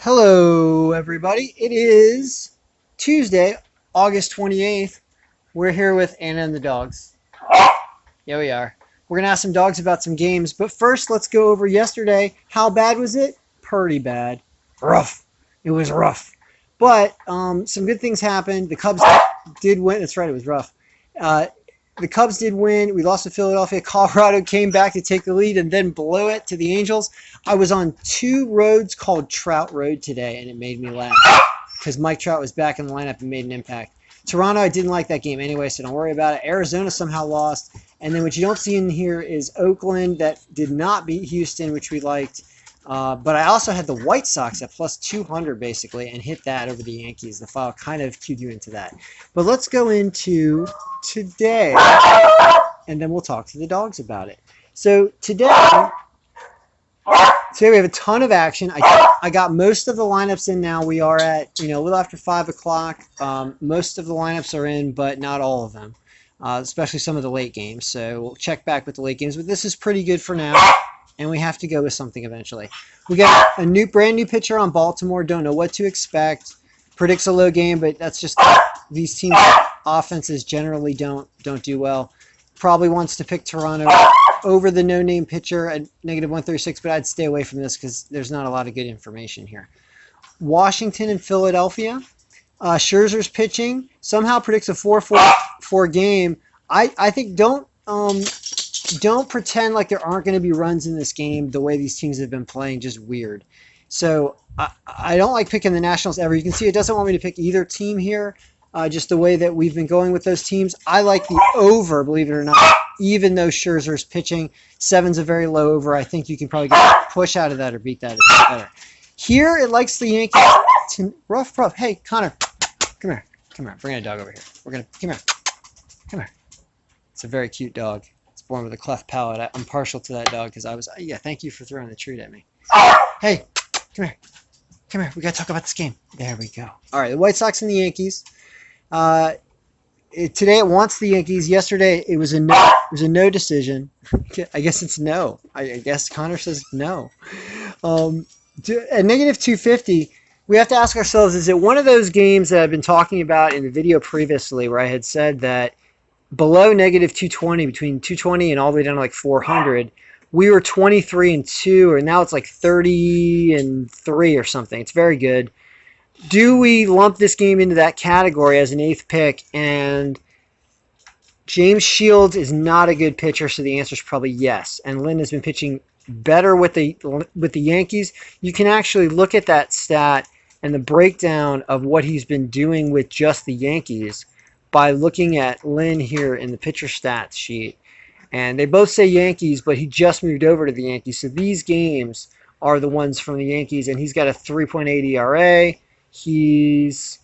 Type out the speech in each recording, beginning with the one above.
Hello, everybody. It is Tuesday, August 28th. We're here with Anna and the dogs. Yeah, we are. We're going to ask some dogs about some games, but first, let's go over yesterday. How bad was it? Pretty bad. Rough. It was rough. But some good things happened. The Cubs did win. That's right, it was rough. Uh, the Cubs did win. We lost to Philadelphia. Colorado came back to take the lead and then blow it to the Angels. I was on two roads called Trout Road today, and it made me laugh because Mike Trout was back in the lineup and made an impact. Toronto, I didn't like that game anyway, so don't worry about it. Arizona somehow lost. And then what you don't see in here is Oakland that did not beat Houston, which we liked. But I also had the White Sox at plus 200 basically and hit that over the Yankees. The file kind of cued you into that. But let's go into today, and then we'll talk to the dogs about it. So today we have a ton of action. I got most of the lineups in now. We are at a little after 5 o'clock. Most of the lineups are in, but not all of them, especially some of the late games. So we'll check back with the late games. But this is pretty good for now. And we have to go with something eventually. We got a brand new pitcher on Baltimore. Don't know what to expect. Predicts a low game, but that's just these teams' offenses generally don't do well. Probably wants to pick Toronto over the no-name pitcher at negative 136, but I'd stay away from this because there's not a lot of good information here. Washington and Philadelphia. Scherzer's pitching. Somehow predicts a 4-4 game. I think don't pretend like there aren't going to be runs in this game. The way these teams have been playing, just weird. So I don't like picking the Nationals ever. You can see it doesn't want me to pick either team here, just the way that we've been going with those teams. I like the over, believe it or not, even though Scherzer's pitching. 7's a very low over. I think you can probably get a push out of that or beat that if it's better. Here, it likes the Yankees. Ruff. Hey, Connor, come here. Bring a dog over here. Come here. It's a very cute dog. Born with a cleft palate. I'm partial to that dog because thank you for throwing the treat at me. Hey, come here. We got to talk about this game. There we go. All right, the White Sox and the Yankees. Today it wants the Yankees. Yesterday it was a no. It was a no decision. I guess it's no. I guess Connor says no. At negative 250, we have to ask ourselves: is it one of those games that I've been talking about in the video previously, where I had said that below negative 220, between 220 and all the way down to like 400, we were 23-2, and now it's like 30-3 or something. It's very good. Do we lump this game into that category as an 8th pick? And James Shields is not a good pitcher, so the answer is probably yes. And Lynn has been pitching better with the Yankees. You can actually look at that stat and the breakdown of what he's been doing with just the Yankees by looking at Lynn here in the pitcher stats sheet. And they both say Yankees, but he just moved over to the Yankees. So these games are the ones from the Yankees, and he's got a 3.8 ERA. He's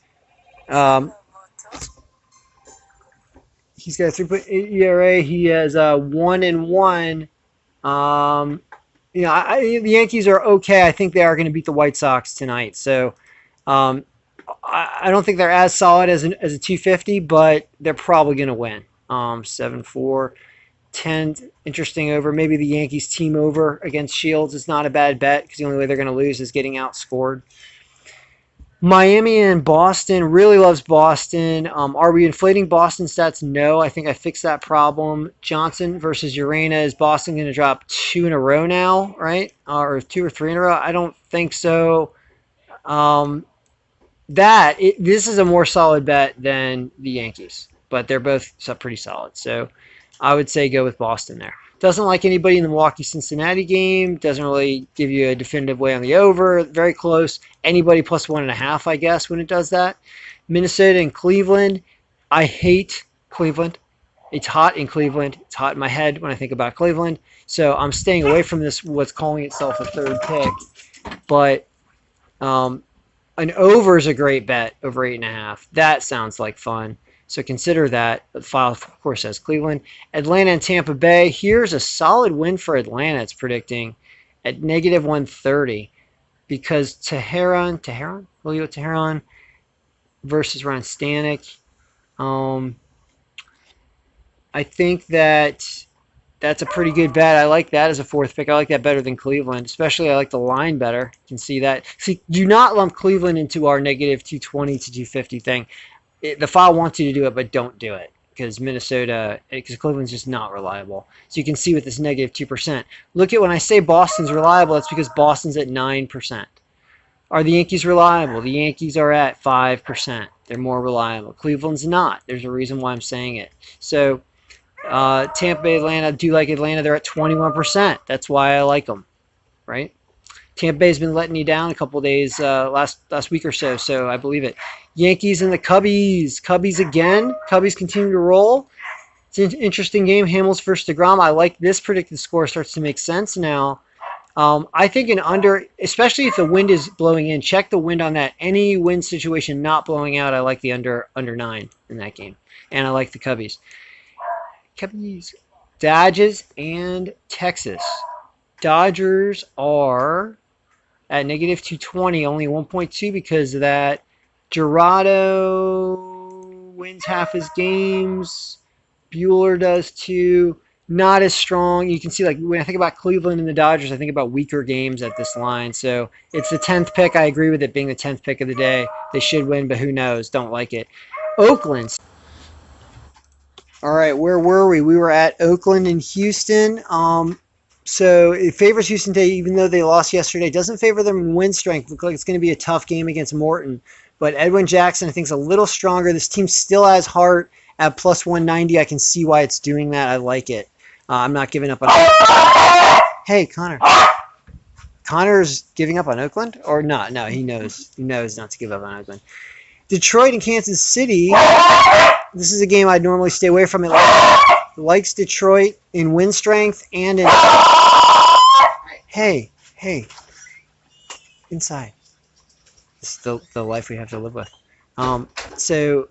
got a 3.8 ERA. He has a 1-1. The Yankees are okay. I think they are going to beat the White Sox tonight. So I don't think they're as solid as a 250, but they're probably going to win. 7-4, 10, interesting over. Maybe the Yankees team over against Shields is not a bad bet because the only way they're going to lose is getting outscored. Miami and Boston, really loves Boston. Are we inflating Boston stats? No, I think I fixed that problem. Johnson versus Urena. Is Boston going to drop 2 in a row now, right? Or 2 or 3 in a row? I don't think so. This is a more solid bet than the Yankees, but they're both pretty solid. So I would say go with Boston there. Doesn't like anybody in the Milwaukee-Cincinnati game. Doesn't really give you a definitive way on the over. Very close. Anybody plus 1.5, I guess, when it does that. Minnesota and Cleveland. I hate Cleveland. It's hot in Cleveland. It's hot in my head when I think about Cleveland. So I'm staying away from this, what's calling itself a 3rd pick. But an over is a great bet, over 8.5. That sounds like fun. So consider that. The file, of course, says Cleveland. Atlanta and Tampa Bay. Here's a solid win for Atlanta, it's predicting, at negative 130. Because Julio Teheran versus Ron Stanek. I think that's That's a pretty good bet. I like that as a fourth pick. I like that better than Cleveland. Especially I like the line better. You can see that. See, do not lump Cleveland into our negative 220 to 250 thing. The file wants you to do it, but don't do it. Because Cleveland's just not reliable. So you can see with this negative 2%. Look at when I say Boston's reliable, that's because Boston's at 9%. Are the Yankees reliable? The Yankees are at 5%. They're more reliable. Cleveland's not. There's a reason why I'm saying it. So Tampa Bay, Atlanta, do like Atlanta. They're at 21%. That's why I like them, right? Tampa Bay's been letting you down a couple of days last week or so, so I believe it. Yankees and the Cubbies. Cubbies again. Cubbies continue to roll. It's an interesting game. Hamels versus DeGrom. I like this predicted score. Starts to make sense now. I think an under, especially if the wind is blowing in, check the wind on that. Any wind situation not blowing out, I like the under 9 in that game. And I like the Cubbies. Cubbies. Dodgers and Texas. Dodgers are at negative 220, only 1.2 because of that. Gerardo wins half his games. Bueller does too. Not as strong. You can see, like, when I think about Cleveland and the Dodgers, I think about weaker games at this line. So it's the 10th pick. I agree with it being the 10th pick of the day. They should win, but who knows? Don't like it. Oakland. All right, where were we? We were at Oakland and Houston. So it favors Houston today, even though they lost yesterday. It doesn't favor them in win strength. Looks like it's going to be a tough game against Morton. But Edwin Jackson, I think, is a little stronger. This team still has heart at plus 190. I can see why it's doing that. I like it. I'm not giving up on Oakland. Hey, Connor. Connor's giving up on Oakland? Or not? No, he knows. He knows not to give up on Oakland. Detroit and Kansas City. This is a game I'd normally stay away from. It likes Detroit in win strength and in... Hey. Inside. This is the life we have to live with. So...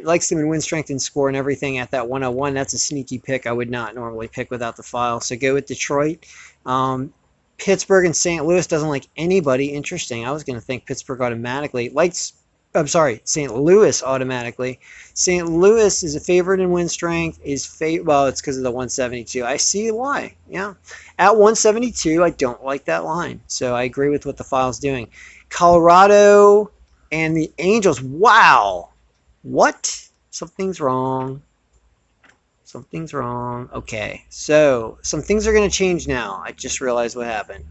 likes them in win strength and score and everything at that 101. That's a sneaky pick I would not normally pick without the file. So go with Detroit. Pittsburgh and St. Louis doesn't like anybody. Interesting. I was going to think Pittsburgh automatically. St. Louis automatically. St. Louis is a favorite in win strength. Well, it's because of the 172. I see why. Yeah. At 172, I don't like that line. So I agree with what the file's doing. Colorado... and the Angels. Wow. What? Something's wrong. Something's wrong. Okay. So, some things are going to change now. I just realized what happened.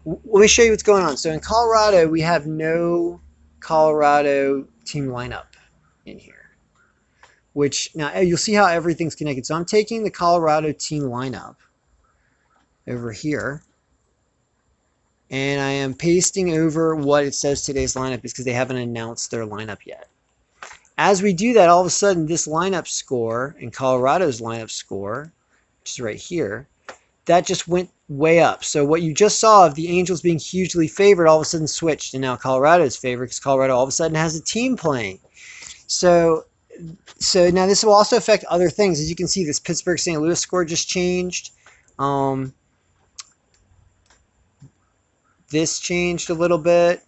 Let me show you what's going on. So, in Colorado, we have no Colorado team lineup in here. Which, now, you'll see how everything's connected. So, I'm taking the Colorado team lineup over here. And I am pasting over what it says today's lineup is because they haven't announced their lineup yet. As we do that, all of a sudden, this lineup score and Colorado's lineup score, which is right here, that just went way up. So what you just saw of the Angels being hugely favored all of a sudden switched, and now Colorado's favored because Colorado all of a sudden has a team playing. So now this will also affect other things. As you can see, this Pittsburgh-St. Louis score just changed. This changed a little bit.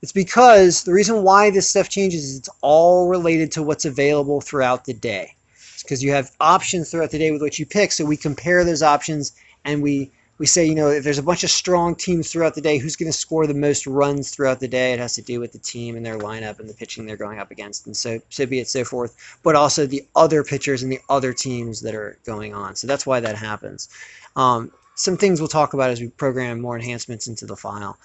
It's because the reason why this stuff changes is it's all related to what's available throughout the day. It's because you have options throughout the day with what you pick, so we compare those options and we say, you know, if there's a bunch of strong teams throughout the day, who's going to score the most runs throughout the day? It has to do with the team and their lineup and the pitching they're going up against, and so be it, so forth. But also the other pitchers and the other teams that are going on. So that's why that happens. Some things we'll talk about as we program more enhancements into the file.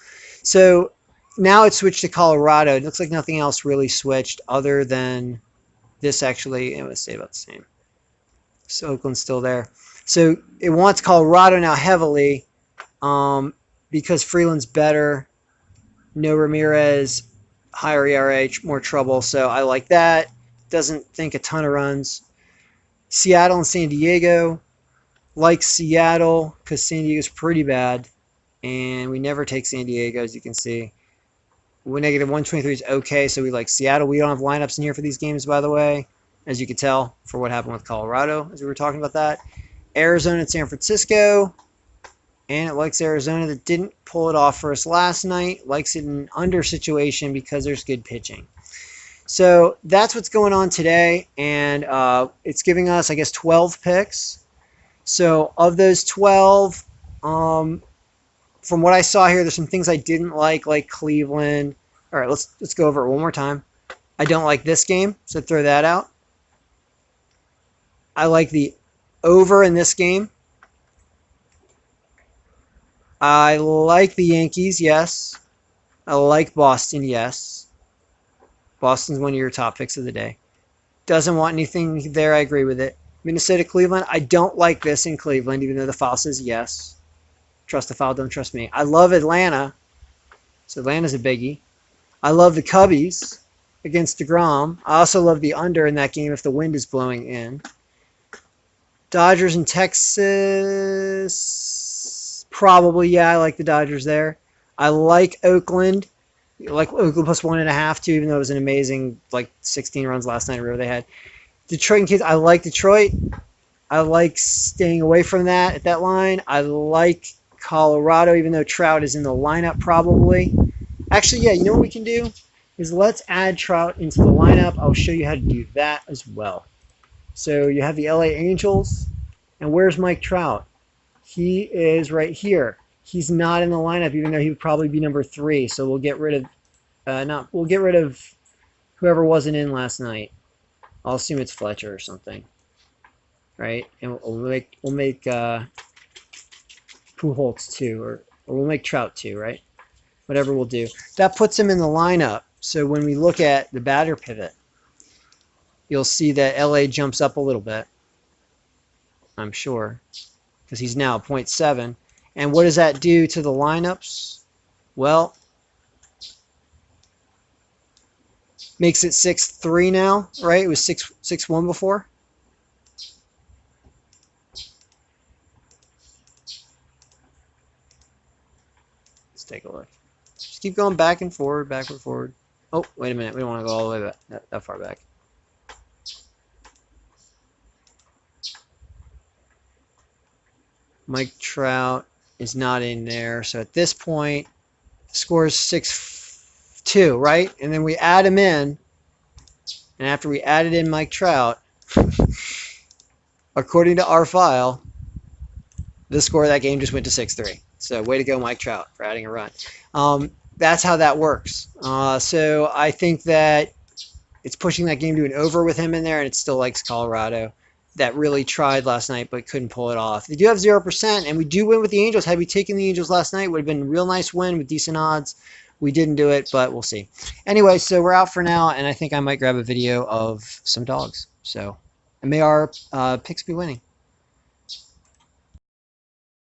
So now it's switched to Colorado. It looks like nothing else really switched other than this actually. It would stay about the same. So Oakland's still there. So it wants Colorado now heavily because Freeland's better. No Ramirez, higher ERA, more trouble. So I like that. Doesn't think a ton of runs. Seattle and San Diego. Like Seattle because San Diego's pretty bad. And we never take San Diego, as you can see. Negative 123 is okay, so we like Seattle. We don't have lineups in here for these games, by the way, as you could tell, for what happened with Colorado, as we were talking about that. Arizona and San Francisco. And it likes Arizona that didn't pull it off for us last night. Likes it in an under situation because there's good pitching. So that's what's going on today, and it's giving us, I guess, 12 picks. So of those 12, from what I saw here, there's some things I didn't like Cleveland. All right, let's go over it one more time. I don't like this game, so throw that out. I like the over in this game. I like the Yankees, yes. I like Boston, yes. Boston's one of your top picks of the day. Doesn't want anything there, I agree with it. Minnesota, Cleveland, I don't like this in Cleveland, even though the file says yes. Trust the file, don't trust me. I love Atlanta, so Atlanta's a biggie. I love the Cubbies against DeGrom. I also love the under in that game if the wind is blowing in. Dodgers and Texas, probably, yeah, I like the Dodgers there. I like Oakland. I like Oakland plus 1.5 too, even though it was an amazing 16 runs last night or whatever they had. Detroit and Kids, I like Detroit. I like staying away from that at that line. I like Colorado, even though Trout is in the lineup probably. Actually, yeah, you know what we can do? Is let's add Trout into the lineup. I'll show you how to do that as well. So you have the LA Angels, and where's Mike Trout? He is right here. He's not in the lineup, even though he would probably be number 3. So we'll get rid of whoever wasn't in last night. I'll assume it's Fletcher or something, right? And we'll make Pujols 2, or we'll make Trout 2, right? Whatever we'll do. That puts him in the lineup. So when we look at the batter pivot, you'll see that LA jumps up a little bit, I'm sure, because he's now 0.7. And what does that do to the lineups? Well, makes it 6-3 now, right? It was 6-1 before. Let's take a look. Just keep going back and forward, backward, forward. Oh, wait a minute. We don't want to go all the way back, that far back. Mike Trout is not in there. So at this point, the score is 6-2, right? And then we add him in. And after we added in Mike Trout, according to our file, the score of that game just went to 6-3. So way to go, Mike Trout, for adding a run. That's how that works. So I think that it's pushing that game to an over with him in there, and it still likes Colorado. That really tried last night but couldn't pull it off. They do have 0%, and we do win with the Angels. Had we taken the Angels last night, it would have been a real nice win with decent odds. We didn't do it, but we'll see. Anyway, so we're out for now, and I think I might grab a video of some dogs. So may our picks be winning.